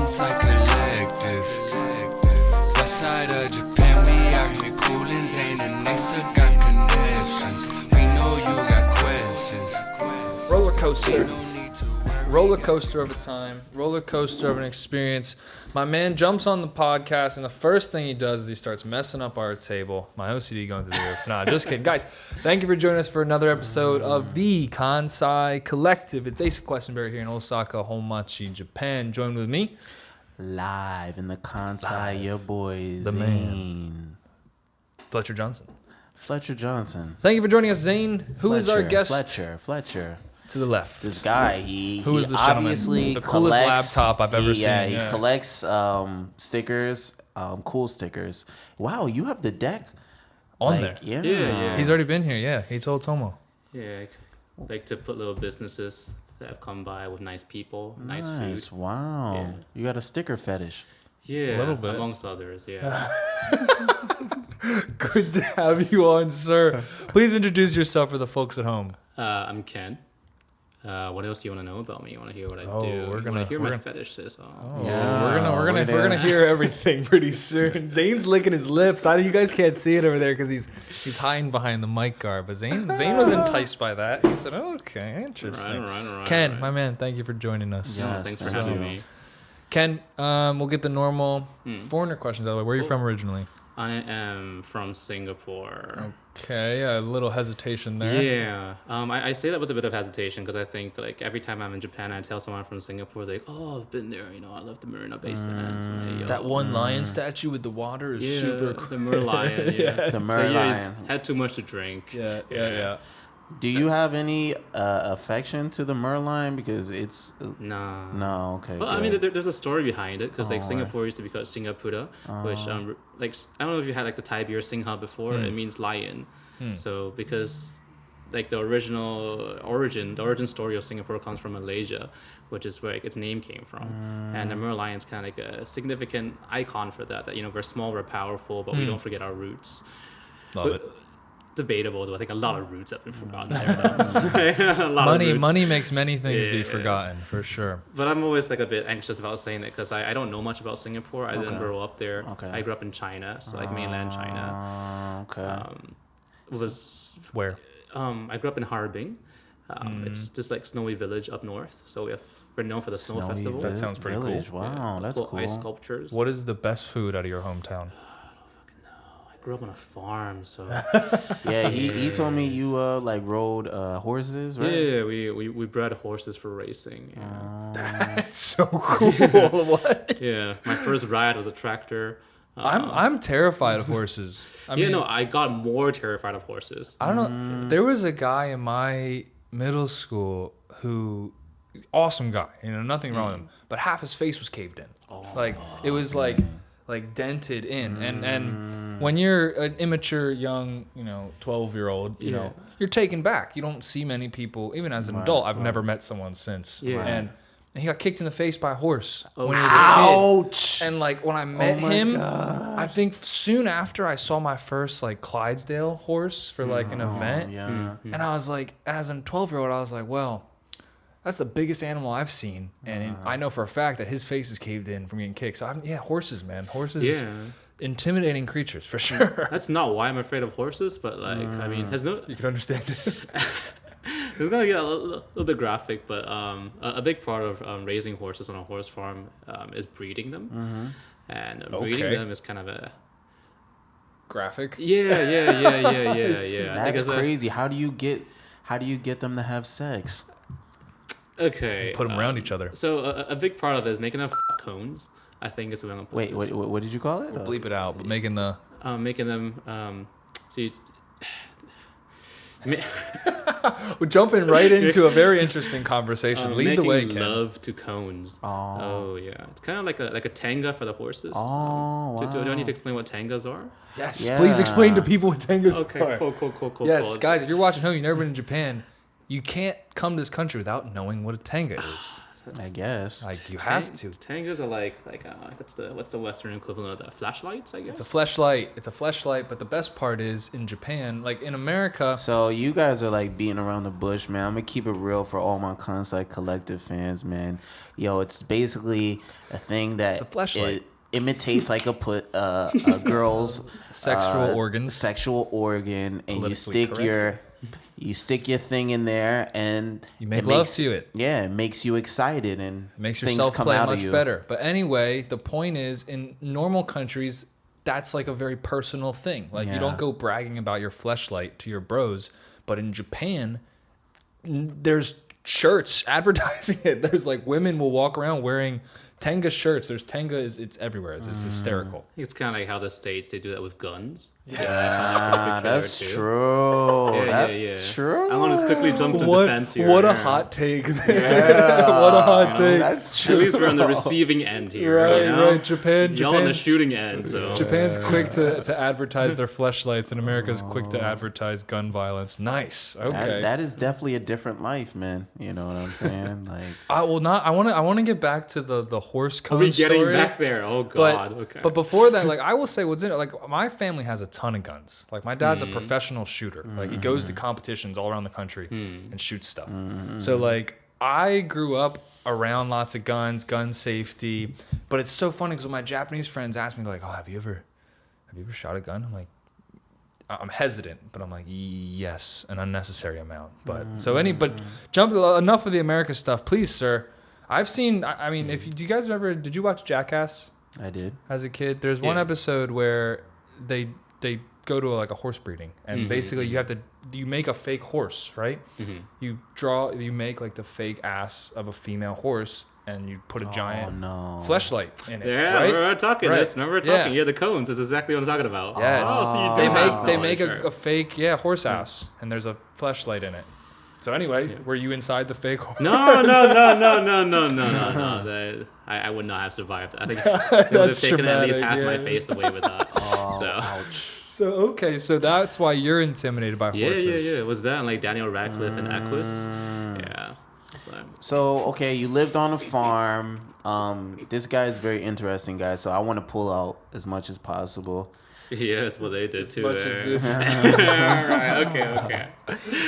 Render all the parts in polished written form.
Kansai Kollective. West side of Japan, we out here coolin', Zane and Nessa got connections. We know you got questions. Roller coaster of a time, roller coaster of an experience. My man jumps on the podcast, and the first thing he does is he starts messing up our table. My OCD going through the roof. Nah, just kidding. Guys, thank you for joining us for another episode of the Kansai Collective. It's Asa Questenberry here in Osaka, Homachi, Japan. Joined with me, live in the Kansai, your boy, the Zane. man, Fletcher Johnson. Thank you for joining us, Zane. Who is our guest? Fletcher. To the left. This guy, he Who is this obviously gentleman? The coolest collects, laptop I've ever seen. Yeah, he collects stickers, cool stickers. Wow, you have the deck on there. Yeah. He's already been here. Yeah, he told Tomo. Yeah, I like to put little businesses that have come by with nice people, nice food. Wow. Yeah. You got a sticker fetish. Yeah, a little bit. Amongst others, yeah. Good to have you on, sir. Please introduce yourself for the folks at home. I'm Ken. What else do you want to know about me? You want to hear what I do? We're gonna hear my fetishes. We're gonna hear everything pretty soon. Zane's licking his lips. You guys can't see it over there because he's hiding behind the mic guard. But Zane was enticed by that. He said, "Okay, interesting." Right, Ken, my man, thank you for joining us. Yes, thanks for having me. Ken, we'll get the normal foreigner questions out of the way. Where are you from originally? I am from Singapore. Okay, a little hesitation there. Yeah, I say that with a bit of hesitation because I think like every time I'm in Japan, I tell someone from Singapore, they're like, "Oh, I've been there. I love the Marina Bay Sands." That one lion statue with the water is super cool. The merlion. Yeah, The merlion. Had too much to drink. Yeah. Do you have any affection to the merlion? Because it's Nah. no, okay. Well, good. I mean, there's a story behind it because like Singapore used to be called Singapura, which like I don't know if you had like the Thai beer Singha before. It means lion. So because like the origin story of Singapore comes from Malaysia, which is where its name came from, and the merlion's kind of like a significant icon for that. That we're small, we're powerful, but we don't forget our roots. Love it. Debatable though. I think a lot of roots have been forgotten there. Money makes many things be forgotten, for sure. But I'm always like a bit anxious about saying it because I don't know much about Singapore. I didn't grow up there. Okay. I grew up in China, so like mainland China. Okay. Where? I grew up in Harbin. It's just like snowy village up north. So we're known for the snow festival. That sounds pretty cool. Wow, that's cool. Ice sculptures. What is the best food out of your hometown? I grew up on a farm, so Yeah, he told me you like rode horses, right? yeah, we bred horses for racing. Yeah. That's so cool. What? Yeah, my first ride was a tractor. I'm terrified of horses. I got more terrified of horses. I don't know. There was a guy in my middle school who, awesome guy, nothing wrong with him, but half his face was caved in. It was like dented in, and when you're an immature young 12-year-old you're taken back. You don't see many people, even as an adult. I've never met someone since. And he got kicked in the face by a horse when he was a kid. Ouch! And like when I met him, gosh. I think soon after I saw my first like Clydesdale horse for like an event, and I was like, as a 12-year-old, I was like, well, that's the biggest animal I've seen, and I know for a fact that his face is caved in from getting kicked. So horses, man, horses, intimidating creatures for sure. That's not why I'm afraid of horses, but like I mean, You can understand it. it's gonna get a little bit graphic, but a big part of raising horses on a horse farm is breeding them, and breeding them is kind of a graphic. Yeah. That's crazy. How do you get them to have sex? Okay. Put them around each other. So a big part of it is making them cones. I think is the way I'm gonna put Wait, what did you call it? We'll bleep it out, but making them. We're jumping right into a very interesting conversation. Lead the way, Ken. Love to cones. Oh yeah, it's kind of like a tanga for the horses. Oh, wow. Do I need to explain what tangas are? Yes, please explain to people what tangas are. Okay, cool. Yes, guys, if you're watching home, you've never been to Japan, you can't come to this country without knowing what a tanga is. I guess. Like you have to. Tangas are like what's the Western equivalent of that? Flashlights, I guess. It's a fleshlight. It's a fleshlight. But the best part is in Japan, like in America. So you guys are like beating around the bush, man. I'm gonna keep it real for all my Kansai Collective fans, man. Yo, it's basically a thing that It's a fleshlight. it imitates like a girl's Sexual organs. sexual organ, and you Politically stick your thing in there, and You make love to it. Yeah, it makes you excited, and It makes things yourself come play out of much you. better. But anyway, the point is, in normal countries, that's like a very personal thing. Like you Yeah. don't go bragging about your fleshlight to your bros. But in Japan, there's shirts advertising it. There's like women will walk around wearing Tenga shirts. There's Tenga it's everywhere. It's hysterical. It's kind of like how the States, they do that with guns. Ah, that's true. Yeah, That's true. I want to just quickly jump to What, defense here. what a hot take there. What a hot take. That's true. At least we're on the receiving end here. Right, you know? right. Japan, Y'all on the Japan's, shooting end. So Japan's quick to advertise their fleshlights, and America's quick to advertise gun violence. Nice. Okay. That is definitely a different life, man. You know what I'm saying? Like, I will not. I want to get back to the horse cone are we getting story. back there? Oh But God. Okay. but before that, like I will say what's in it. Like my family has a ton of guns. Like my dad's a professional shooter. Like he goes to competitions all around the country and shoots stuff. So like I grew up around lots of guns, gun safety. But it's so funny because when my Japanese friends ask me like, "Oh, have you ever shot a gun?" I'm like, I'm hesitant, but I'm like, yes, an unnecessary amount. But jump enough of the America stuff, please, sir. I've seen. I mean, did you watch Jackass I did. as a kid? There's one Yeah. episode where they go to like a horse breeding, and basically you make a fake horse, right? You make like the fake ass of a female horse, and you put a giant fleshlight in it. yeah, right? we're talking. Right. That's remember we're talking. Yeah. Yeah, the cones. That's exactly what I'm talking about. Yes. Oh, so you they do make have they knowledge, make right. a fake horse ass, and there's a fleshlight in it. So anyway, were you inside the fake horse? No. I would not have survived. I think it would have That's taken at least half traumatic, my face away with that. Ouch. So okay, so that's why you're intimidated by horses. Yeah. It was that and like Daniel Radcliffe and Equus. Yeah. So, okay, you lived on a farm. This guy is very interesting, guys. So I want to pull out as much as possible. Yeah, that's what they did too. Much as this. Right. Okay.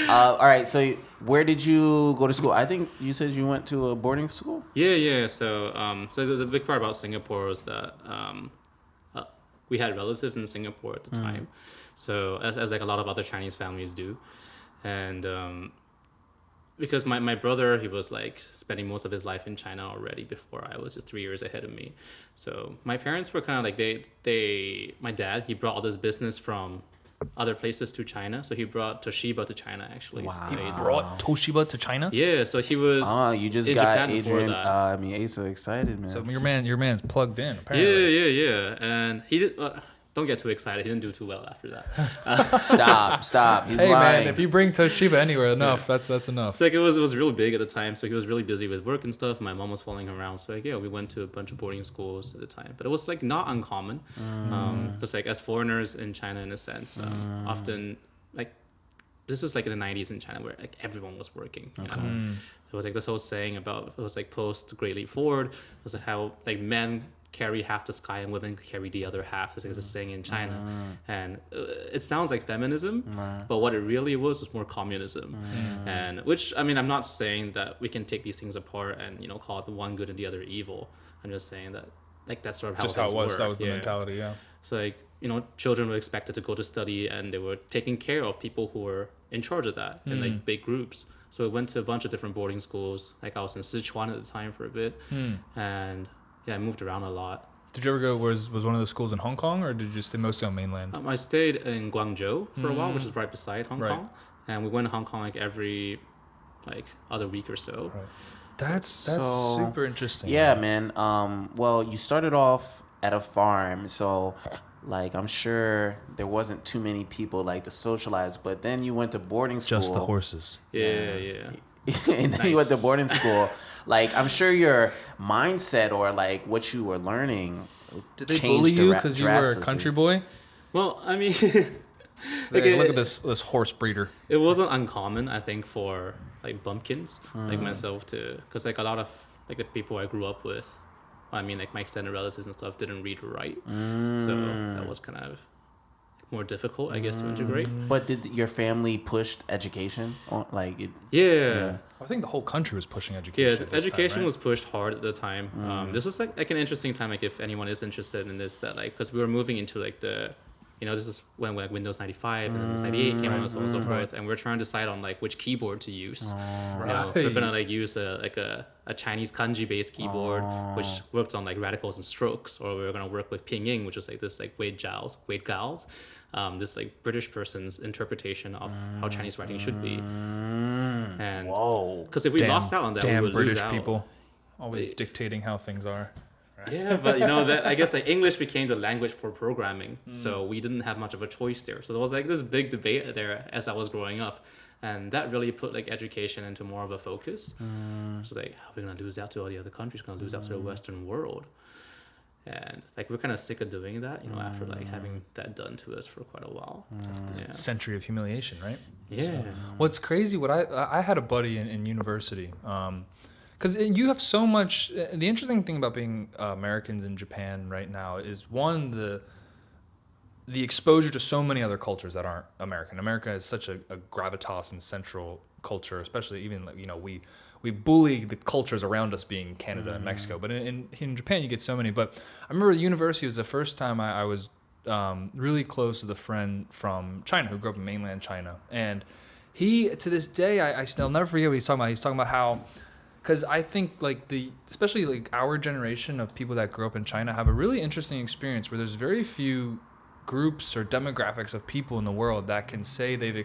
All right. So where did you go to school? I think you said you went to a boarding school. Yeah. So the big part about Singapore was that we had relatives in Singapore at the time. So as like a lot of other Chinese families do, and because my brother, he was like spending most of his life in China already before I was just 3 years ahead of me. So my parents were kind of like my dad, he brought all this business from other places to China. So he brought Toshiba to China actually. Wow. He Brought Toshiba to China. Yeah, so he was. You just in got Japan before Adrian. that. Asa excited, man. So your man's plugged in apparently. Yeah, and he did. Don't get too excited. He didn't do too well after that. Stop. He's Hey lying. man, if you bring Toshiba anywhere enough, that's enough. It's like it was really big at the time, so he was really busy with work and stuff. My mom was following him around, so like we went to a bunch of boarding schools at the time, but it was like not uncommon. Because like as foreigners in China, in a sense, often like this is like in the 90s in China where like everyone was working. You know, it was like this whole saying about it was like post Great Leap Forward. It was like how like men carry half the sky and women carry the other half. It's like this thing in China, and it sounds like feminism, but what it really was more communism. And which I mean, I'm not saying that we can take these things apart and call it the one good and the other evil. I'm just saying that like that's sort of how Just how it was. work. That was the mentality. Yeah. So like children were expected to go to study, and they were taking care of people who were in charge of that in like big groups. So we went to a bunch of different boarding schools. Like I was in Sichuan at the time for a bit, and yeah, I moved around a lot. Did you ever go? Was one of the schools in Hong Kong, or did you stay mostly on mainland? I stayed in Guangzhou for a while, which is right beside Hong Right. Kong, and we went to Hong Kong like every other week or so. Right. That's So, super interesting. Yeah, man. Well, you started off at a farm, so like I'm sure there wasn't too many people like to socialize, but then you went to boarding school. Just the horses. Yeah. And then you went to Nice. boarding school. Like I'm sure your mindset or like what you were learning Did they changed bully you because you were a drastically. country boy? Well, I mean, Look at this horse breeder. it wasn't uncommon, I think, for like bumpkins like myself to, because like a lot of like the people I grew up with, I mean, like my extended relatives and stuff didn't read or write, so that was kind of more difficult, I guess, to integrate. But did your family push education? Like it? Yeah. I think the whole country was pushing education. Yeah, at this education time, right? was pushed hard at the time. This was like an interesting time, like if anyone is interested in this, that like, because we were moving into like this is when like Windows 95 and Windows 98 came out and so on and so forth, and we're trying to decide on like which keyboard to use. You know, if we're gonna like use a Chinese kanji based keyboard, which worked on like radicals and strokes, or we were gonna work with pinyin, which is like this like Wade Gals, this like British person's interpretation of how Chinese writing should be. And because if we lost out on that, we would British lose out. people always dictating how things are. Yeah, but that I guess like English became the language for programming, so we didn't have much of a choice there. So there was like this big debate there as I was growing up, and that really put like education into more of a focus. So like, how are we gonna lose out to all the other countries? Gonna lose out to the Western world, and like we're kind of sick of doing that, after like having that done to us for quite a while. Yeah. Century of humiliation, right? Yeah. What's crazy? What I had a buddy in university. Because you have so much. The interesting thing about being Americans in Japan right now is one, the exposure to so many other cultures that aren't American. America is such a gravitas and central culture, especially even we bully the cultures around us being Canada and Mexico. But in Japan you get so many. But I remember university was the first time I was really close with a friend from China who grew up in mainland China, and he to this day I'll never forget what he's talking about. He's talking about how. Because I think especially like our generation of people that grew up in China have a really interesting experience where there's very few groups or demographics of people in the world that can say they've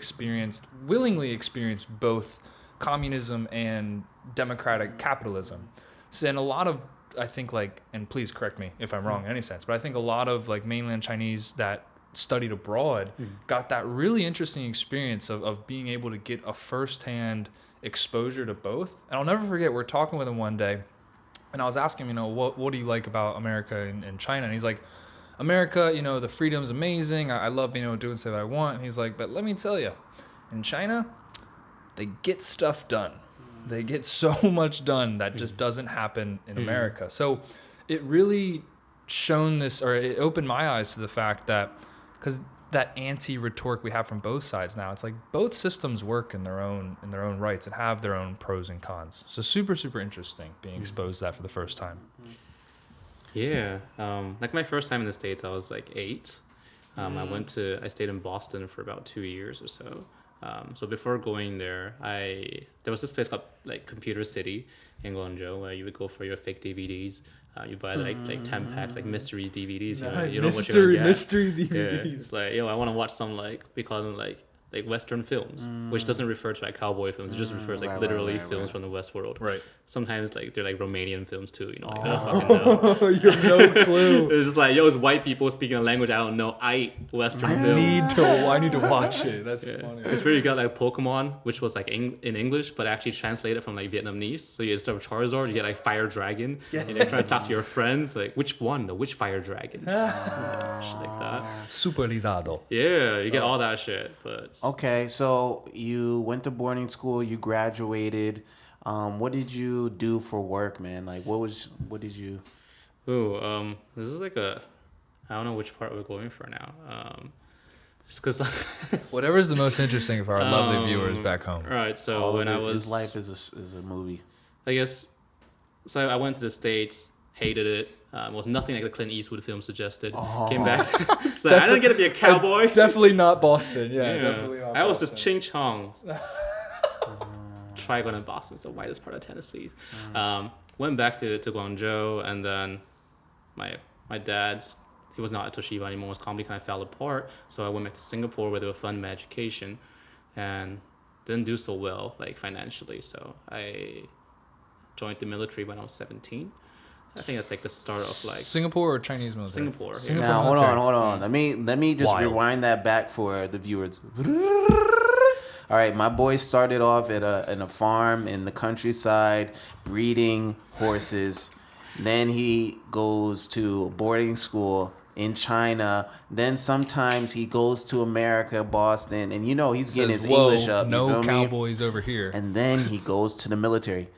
willingly experienced both communism and democratic capitalism. So, and a lot of, I think and please correct me if I'm wrong in any sense, but I think a lot of like mainland Chinese that studied abroad got that really interesting experience of being able to get a firsthand exposure to both. And I'll never forget, we're talking with him one day and I was asking him, what do you like about America and China? And he's like, America, the freedom's amazing. I love being able to do and say what I want. And he's like, but let me tell you, in China, they get stuff done. They get so much done that just doesn't happen in America. So it really it opened my eyes to the fact that, because that anti-rhetoric we have from both sides now, it's like both systems work in their own rights and have their own pros and cons. So super, super interesting being exposed to that for the first time. Yeah. Like my first time in the States, I was like 8. I stayed in Boston for about 2 years or so. So before going there, there was this place called like Computer City in Guangzhou where you would go for your fake DVDs. You buy like 10 packs, like mystery DVDs. You know what you're gonna get. Mystery DVDs. Yeah. It's like, I want to watch some we call them like Western films, which doesn't refer to like cowboy films. It just refers literally films from the West world. Right. Sometimes they're like Romanian films too. I don't fucking know. You have no clue. It's just like, it's white people speaking a language I don't know. Western films. I need to watch it. That's funny. It's where you got like Pokemon, which was like in English, but actually translated from like Vietnamese. So you instead of Charizard, you get like Fire Dragon. Yes. And you're trying to talk to your friends, like which one? Which Fire Dragon? Shit like that. Superizado. Yeah, you get all that shit, but. Okay, so you went to boarding school, you graduated. What did you do for work, man? Like, what did you? Ooh, this is like I don't know which part we're going for now. Just because. Whatever's the most interesting for our lovely viewers back home. Right. So his life is a movie. I guess. So I went to the States, hated it. Was nothing like the Clint Eastwood film suggested. Came back. So I didn't get to be a cowboy. Definitely not Boston. Yeah, definitely not I was Boston. just Ching Chong. Trigon in Boston. It's the whitest part of Tennessee. Went back to Guangzhou, and then my dad, he was not at Toshiba anymore. His company kind of fell apart. So I went back to Singapore where they would fund my education, and didn't do so well financially. So I joined the military when I was 17. I think that's like the start of Singapore or Chinese military? Singapore. Now hold on. Let me just rewind that back for the viewers. All right, my boy started off in a farm in the countryside breeding horses. Then he goes to boarding school in China. Then sometimes he goes to America, Boston, and he's getting his English up. No you feel cowboys me? over here. And then he goes to the military.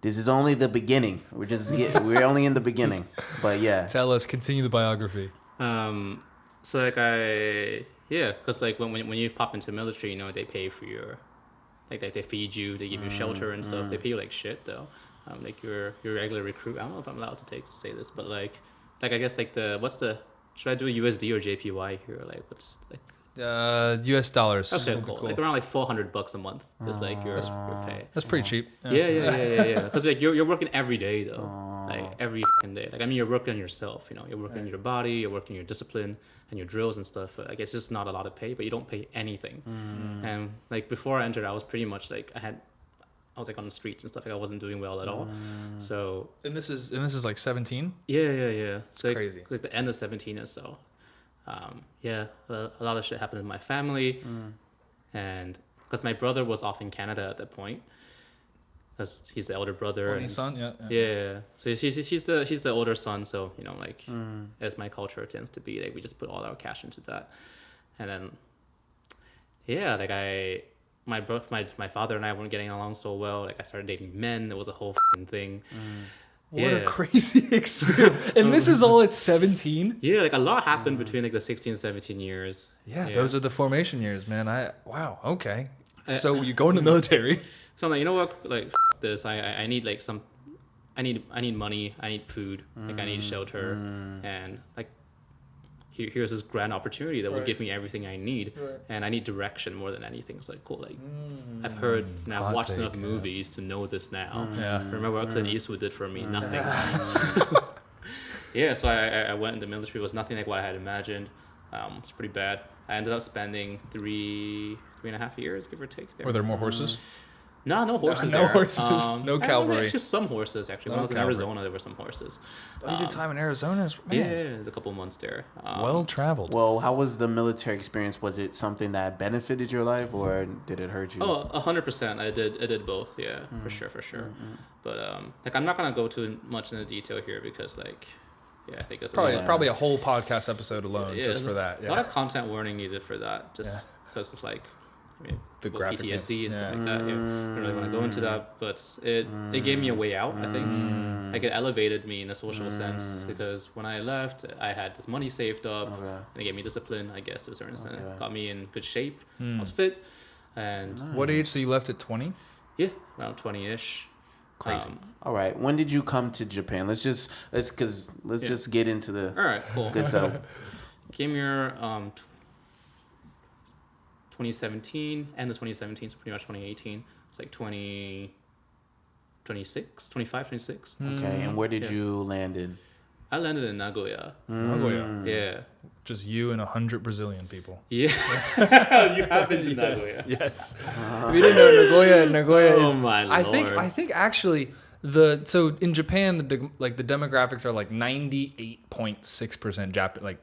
This is only the beginning. We're only in the beginning. But yeah. Tell us, continue the biography. So like because like when you pop into the military, you know, they pay for your, like they feed you, they give you shelter and stuff. They pay you like shit though. Like your regular recruit. I don't know if I'm allowed to say this, but like I guess like should I do a USD or JPY here? Like what's like US dollars. Okay, cool. Like around like $400 a month is like your pay. That's pretty cheap. Yeah. Because like you're working every day though, like every fucking day. Like I mean, you're working on yourself. You know, you're working on your body, you're working your discipline and your drills and stuff. I guess it's not a lot of pay, but you don't pay anything. And like before I entered, I was pretty much like I was like on the streets and stuff. Like I wasn't doing well at all. So and this is like 17. Yeah. It's like, crazy. Like the end of 17 or so. A lot of shit happened in my family, and because my brother was off in Canada at that point, because he's the elder brother. Only son, yeah. So he's the older son. So you know, like as my culture tends to be, like we just put all our cash into that, and then like my father and I weren't getting along so well. Like I started dating men. It was a whole fucking thing. What a crazy experience. And this is all at 17? Yeah, like a lot happened between like the 16 and 17 years. Yeah, those are the formation years, man. Wow, okay. So you go in the military. So I'm like, you know what? Like, this. I need like I need money. I need food. Like I need shelter. And like, here's this grand opportunity that will give me everything I need. And I need direction more than anything. It's like, cool. Like, I've heard and I've watched enough movies to know this now. Remember what Clint Eastwood did for me? Nothing. So I went in the military. It was nothing like what I had imagined. It's pretty bad. I ended up spending 3.5 years, give or take. Were there more horses? No horses. No there. horses. No cavalry. Just some horses actually. When I was in Arizona, there were some horses. Oh, you did time in Arizona? Man. Yeah, a couple months there. Well traveled. Well, how was the military experience? Was it something that benefited your life, or did it hurt you? Oh, 100%. I did both. Yeah, for sure. But like, I'm not gonna go too much into detail here because like, I think it's probably a whole podcast episode alone just for that. A lot of content warning needed for that, just because it's like. I mean, the PTSD and stuff like that. I don't really want to go into that, but it gave me a way out. I think like it elevated me in a social sense because when I left, I had this money saved up, and it gave me discipline, I guess, to a certain extent. It got me in good shape. I was fit. And what age? So you left at 20? Yeah, around 20-ish. Crazy. All right. When did you come to Japan? Let's just get into the. All right, cool. Good stuff. Came here 2017, end of 2017, so pretty much 2018. It's like 26. Okay, and where did you land in? I landed in Nagoya. Nagoya. Yeah. Just you and 100 Brazilian people. Yeah. You have been to Nagoya. Yes. We didn't know Nagoya is. Oh my lord. I think actually so in Japan the demographics are like 98.6% Japanese,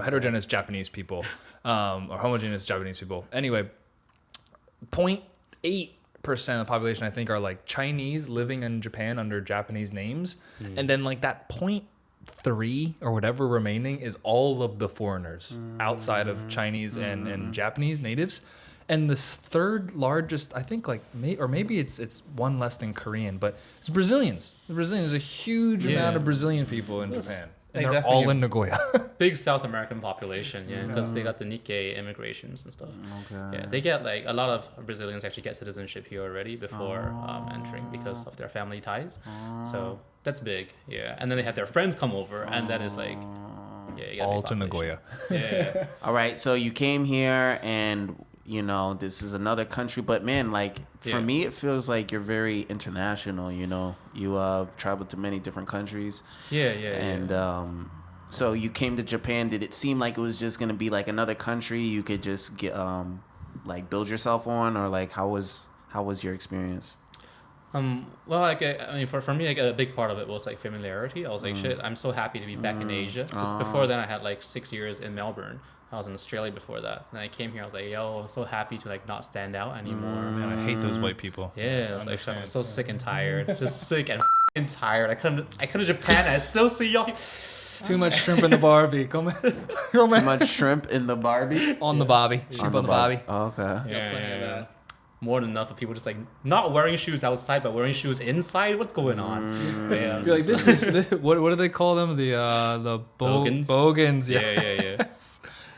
heterogeneous Japanese people, or homogeneous Japanese people. Anyway, 0.8% of the population I think are like Chinese living in Japan under Japanese names, and then like that 0.3 or whatever remaining is all of the foreigners outside of Chinese and Japanese natives. And this third largest, I think, maybe it's one less than Korean, but it's Brazilians. There's a huge amount of Brazilian people in Japan, and they're all in Nagoya. Big South American population, because they got the Nikkei immigrations and stuff. Okay. Yeah, they get like a lot of Brazilians actually get citizenship here already before entering because of their family ties. So that's big, And then they have their friends come over, and then it's like, all to Nagoya. Yeah. All right, so you came here and. This is another country, but man, like for me, it feels like you're very international. You traveled to many different countries. And so you came to Japan. Did it seem like it was just gonna be like another country you could just get like build yourself on, or like how was your experience? Well, like I mean, for me, like a big part of it was like familiarity. I was like, shit, I'm so happy to be back in Asia. Because before then, I had like 6 years in Melbourne. I was in Australia before that, and I came here. I was like, "Yo, I'm so happy to like not stand out anymore." Man, I hate those white people. Yeah, I was like, I'm so sick and tired, just sick and tired. I come to Japan, and I still see y'all. Too much shrimp in the Barbie. Come on. Too much shrimp in the Barbie. On the Barbie. Shrimp on the Barbie. Oh, okay. Yeah. more than enough of people just like not wearing shoes outside but wearing shoes inside. What's going on? Yeah, You're like, this is what do they call them? The Bogans? Bogans. yeah, Yeah. yeah, yeah.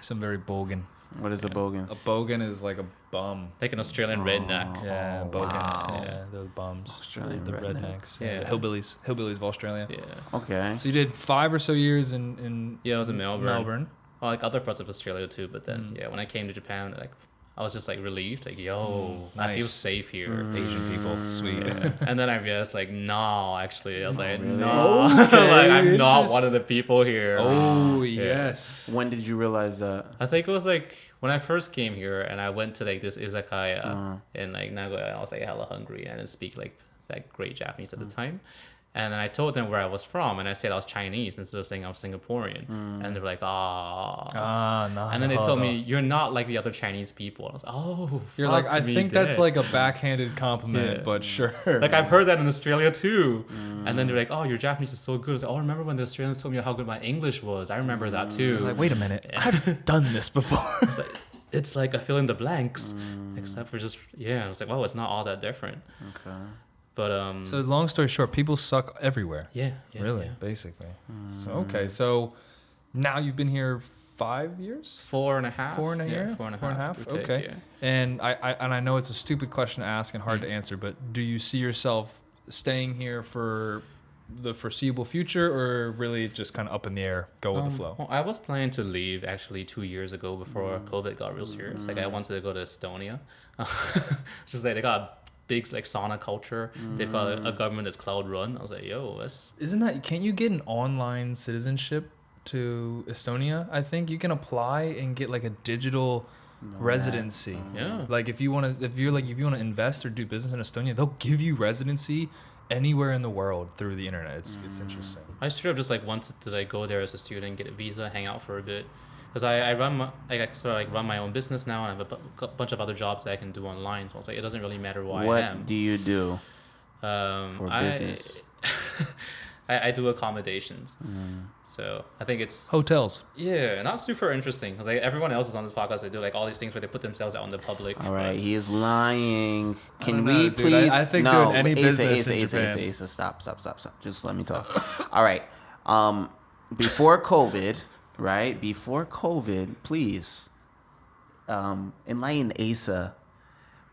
Some very bogan. What is a bogan? A bogan is like a bum. Like an Australian redneck. Yeah, bogans. wow. Yeah, they're the bums. Australian the redneck. rednecks. Yeah. The hillbillies of Australia. Yeah. Okay. So you did 5 or so years in Yeah, I was in Melbourne. Melbourne. Well, like other parts of Australia too, but then yeah, when I came to Japan, like I was just like relieved, like yo, I feel nice. safe here. Asian people, sweet. Yeah. And then I realized like no, actually, I was like really? no, Okay, like I'm not interest- one of the people here. Oh yes. When did you realize that? I think it was like when I first came here and I went to like this izakaya in like Nagoya, and I was like hella hungry and I didn't speak like that great Japanese at the time. And then I told them where I was from and I said I was Chinese instead of saying I was Singaporean. And they were like, ah. No. And then they told me, you're not like the other Chinese people. And I was like, oh, You're like, I fuck me think that's dead. like a backhanded compliment, Yeah. but sure. Like I've heard that in Australia too. And then they're like, oh, your Japanese is so good. I was like, oh, remember when the Australians told me how good my English was? I remember that too. Like, wait a minute, I've done this before. It's like a fill in the blanks, except for just, I was like, wow, it's not all that different. Okay. But So long story short, people suck everywhere. yeah, Really, yeah. basically. So okay, so now you've been here 5 years? 4.5. 4 and a Yeah, year? 4.5. give or take, Okay. yeah. And I know it's a stupid question to ask and hard to answer, but do you see yourself staying here for the foreseeable future, or really just kind of up in the air, go with the flow? Well, I was planning to leave actually 2 years ago before COVID got real serious. Like I wanted to go to Estonia. Just like they got a big like sauna culture. They've got a government that's cloud run. I was like, yo, that's Can't you get an online citizenship to Estonia? I think you can apply and get like a digital residency. Yeah. Like if you want to invest or do business in Estonia, they'll give you residency anywhere in the world through the internet. It's interesting. I straight up just like wanted to like go there as a student, get a visa, hang out for a bit. Because I run my own business now, and I have a bunch of other jobs that I can do online. So I was like, it doesn't really matter who I am. What do you do? For business? I do accommodations. So I think it's Hotels. not super interesting because like everyone else is on this podcast. They do like all these things where they put themselves out in the public. All right, but- he is lying. Can don't know, we dude. please? I think no, doing any business in Japan- Asa, stop. Just let me talk. All right. Before COVID, right? Before COVID, please, enlighten Asa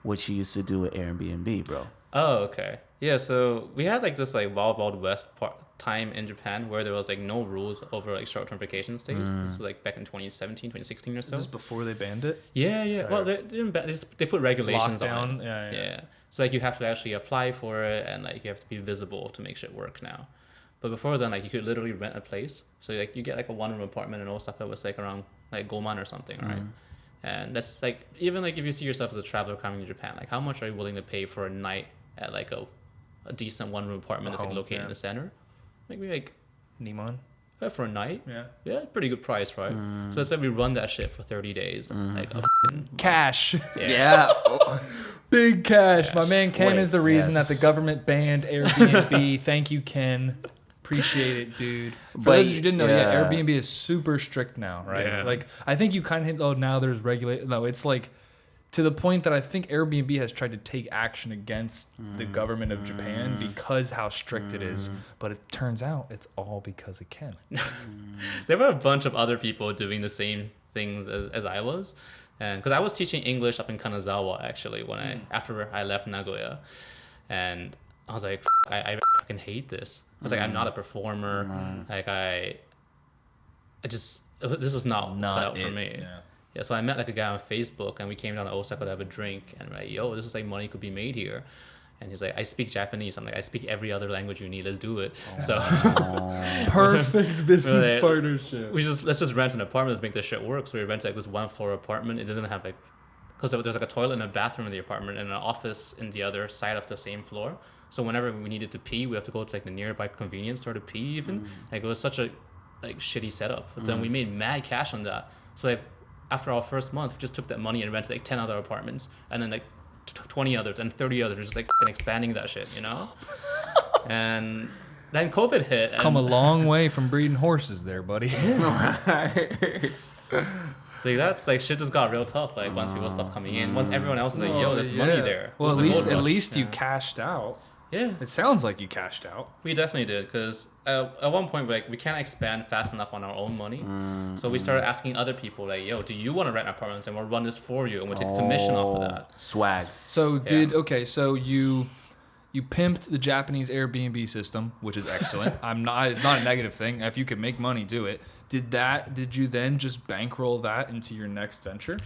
what you used to do at Airbnb, bro. Oh, okay. Yeah, so we had like this like Wild West time in Japan where there was like no rules over like short-term vacation stays. This is like back in 2017, 2016 or so. Is this before they banned it? Yeah. Well, they put regulations on Lockdown? it. Yeah. So like you have to actually apply for it, and like you have to be visible to make shit work now. But before then, like you could literally rent a place. So like you get like a 1-room apartment in Osaka was like around like Goman or something, right? And that's like even like if you see yourself as a traveler coming to Japan, like how much are you willing to pay for a night at like a decent 1-room apartment that's like located in the center? Maybe like Neiman. for a night. Yeah. Pretty good price, right? So let's say we run that shit for 30 days, like a Cash. Yeah. Big cash. My man Ken Wait, is the reason that the yes. government banned Airbnb. Thank you, Ken. Appreciate it, dude. For But, those of you who didn't know, yeah. Airbnb is super strict now, right? Yeah. Like, I think you kind of now there's no, it's like to the point that I think Airbnb has tried to take action against the government of Japan because how strict it is. But it turns out it's all because of Ken. there were a bunch of other people doing the same things as I was, and because I was teaching English up in Kanazawa actually when after I left Nagoya, and I was like, I fucking hate this. I was like, I'm not a performer. Like this was not cut out for me. Yeah, so I met like a guy on Facebook, and we came down to Osaka to have a drink, and we're like, yo, this is like money could be made here. And he's like, I speak Japanese. I'm like, I speak every other language you need. Let's do it. So Perfect business Right. partnership. let's just rent an apartment. Let's make this shit work. So we rented like this 1-floor apartment. It didn't have like, because there's like a toilet and a bathroom in the apartment and an office in the other side of the same floor. So whenever we needed to pee, we have to go to like the nearby convenience store to pee even. Like it was such a like shitty setup. But then we made mad cash on that. So like after our first month, we just took that money and rented like 10 other apartments, and then like 20 others and 30 others, just like expanding that shit, you know? And then COVID hit. And Come a long way from breeding horses there, buddy. Like that's like shit just got real tough. Like once people stopped coming in, once everyone else is like, "Yo, there's money there." Well, It was the gold at rush. least you cashed out. Yeah, It sounds like you cashed out. we definitely did because at one point like we can't expand fast enough on our own money, so we started asking other people like, "Yo, do you want to rent apartments and we'll run this for you and we'll take commission off of that." Swag. So so you pimped the Japanese Airbnb system, which is excellent. It's not a negative thing. If you can make money, do it. Did you then just bankroll that into your next venture?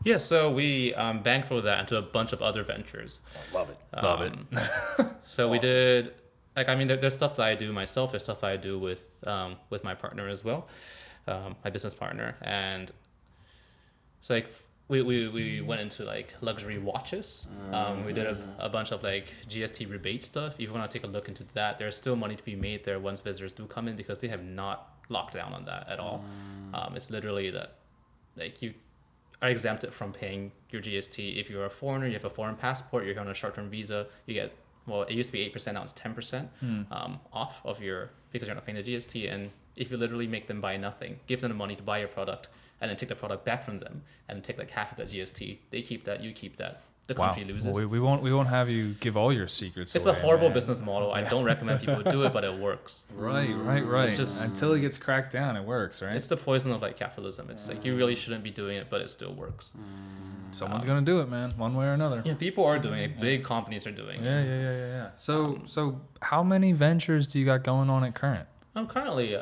Yeah, so we bankrolled that into a bunch of other ventures. Love it. Love it. So we did, like, I mean, there's stuff that I do myself. There's stuff that I do with my partner as well, my business partner. And so like we went into like luxury watches. We did a bunch of like GST rebate stuff. If you want to take a look into that, there's still money to be made there once visitors do come in because they have not locked down on that at all. It's literally that like you are exempted from paying your GST. If you're a foreigner, you have a foreign passport, you're on a short-term visa, you get, well, it used to be 8%, now it's 10% off of because you're not paying the GST. And if you literally make them buy nothing, give them the money to buy your product, and then take the product back from them, and take like half of that GST, they keep that, you keep that. The country loses. Well, we won't have you give all your secrets It's away, a horrible man. business model. I don't recommend people do it, but it works. Right. It's just- Until it gets cracked down, it works, right? It's the poison of like capitalism. It's like you really shouldn't be doing it, but it still works. Someone's gonna do it, man, one way or another. Yeah, people are doing it. Big companies are doing it. Yeah. So how many ventures do you got going on at current? Currently,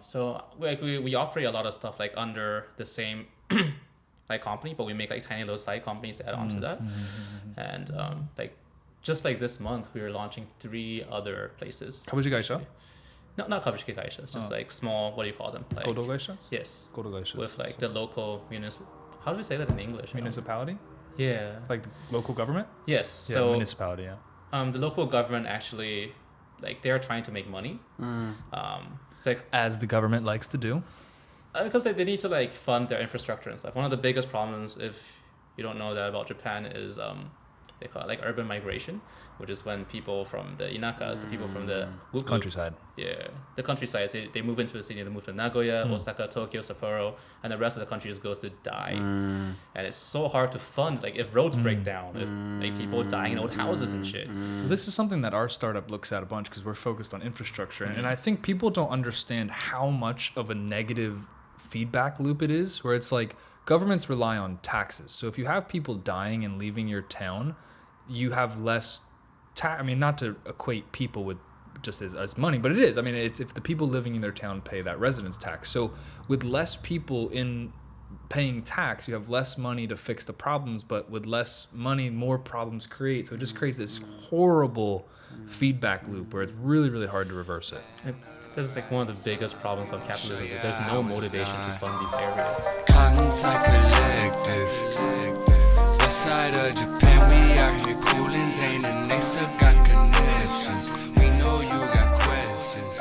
so like we operate a lot of stuff like under the same like company, but we make like tiny little side companies to add on to that. And like just like this month, we are launching 3 other places. Kabushi Gaisha? No, not kabushiki gaishas, just like small. What do you call them? Like, Kodo Gaishas? yes, Kodo Gaishas. with like the local How do we say that in English? Municipality? Yeah. Like the local government? Yes. Yeah, So municipality, yeah. the local government actually, like, they're trying to make money. It's like As the government likes to do. because they need to like fund their infrastructure and stuff. One of the biggest problems, if you don't know that about Japan, is they call it like urban migration, which is when people from the inakas, the people from the whoop-whoops, Countryside. yeah, the countryside, they move into the city. They move to Nagoya, Osaka, Tokyo, Sapporo, and the rest of the country just goes to die. And it's so hard to fund. Like if roads break down, if like people dying in old houses and shit. This is something that our startup looks at a bunch because we're focused on infrastructure. And I think people don't understand how much of a negative feedback loop it is, where it's like governments rely on taxes. So if you have people dying and leaving your town, you have less I mean, not to equate people with just as money, but it is. I mean, it's if the people living in their town pay that residence tax. So with less people in paying tax, you have less money to fix the problems, but with less money, more problems create. So it just creates this horrible feedback loop where it's really, really hard to reverse it. This is like one of the biggest problems of capitalism. Is that there's no motivation to fund these areas. Kansai Kollective. West side of Japan, we out here coolin', Zane and Nasa got connections. We know you got questions.